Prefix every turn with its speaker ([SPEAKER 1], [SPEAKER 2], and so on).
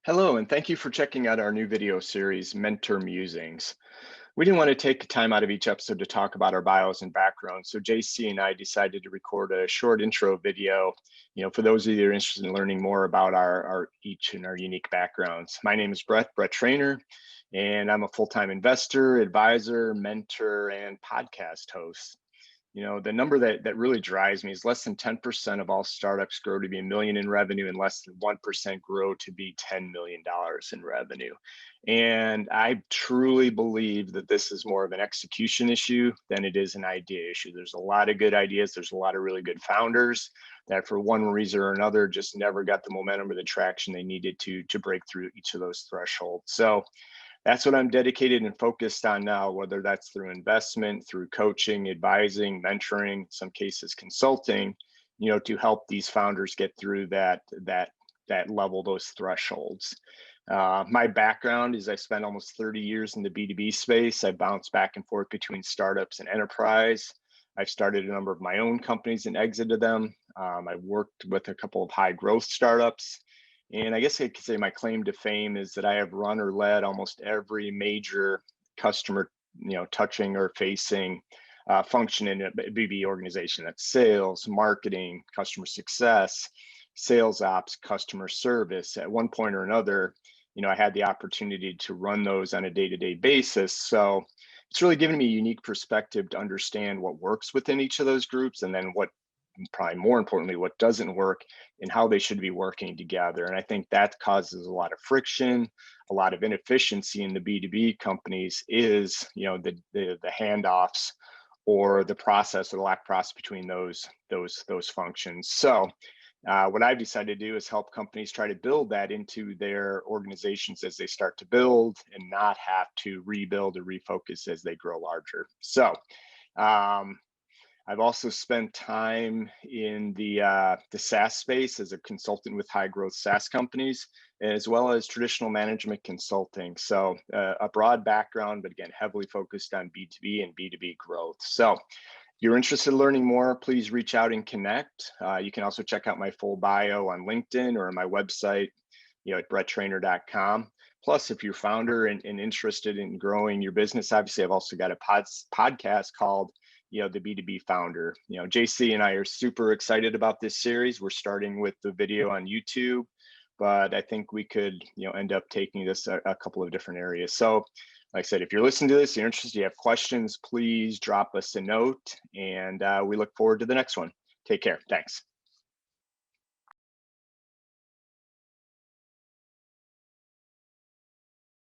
[SPEAKER 1] Hello, and thank you for checking out our new video series, Mentor Musings. We didn't want to take time out of each episode to talk about our bios and backgrounds, so JC and I decided to record a short intro video, for those of you that are interested in learning more about our each and our unique backgrounds. My name is Brett Trainor, and I'm a full-time investor, advisor, mentor, and podcast host. The number that really drives me is less than 10% of all startups grow to be a million in revenue, and less than 1% grow to be $10 million in revenue. And I truly believe that this is more of an execution issue than it is an idea issue. There's a lot of good ideas. There's a lot of really good founders that for one reason or another just never got the momentum or the traction they needed to break through each of those thresholds. So that's what I'm dedicated and focused on now, whether that's through investment, through coaching, advising, mentoring, in some cases consulting, to help these founders get through that level, those thresholds. My background is I spent almost 30 years in the B2B space. I bounced back and forth between startups and enterprise. I've started a number of my own companies and exited them. I worked with a couple of high growth startups. And I guess I could say my claim to fame is that I have run or led almost every major customer, touching or facing function in a BB organization. That's sales, marketing, customer success, sales ops, customer service. At one point or another, I had the opportunity to run those on a day-to-day basis. So it's really given me a unique perspective to understand what works within each of those groups, and then what, probably more importantly, what doesn't work and how they should be working together. And I think that causes a lot of friction, a lot of inefficiency in the B2B companies is, the handoffs or the process or the lack of process between those functions. So what I've decided to do is help companies try to build that into their organizations as they start to build, and not have to rebuild or refocus as they grow larger. So I've also spent time in the SaaS space as a consultant with high growth SaaS companies, as well as traditional management consulting. So a broad background, but again, heavily focused on B2B and B2B growth. So if you're interested in learning more, please reach out and connect. You can also check out my full bio on LinkedIn or on my website, at bretttrainor.com. Plus, if you're a founder and interested in growing your business, obviously I've also got a podcast called the B2B Founder. JC and I are super excited about this series. We're starting with the video on YouTube, but I think we could, end up taking this a couple of different areas. So like I said, if you're listening to this, you're interested, you have questions, please drop us a note, and we look forward to the next one. Take care. Thanks.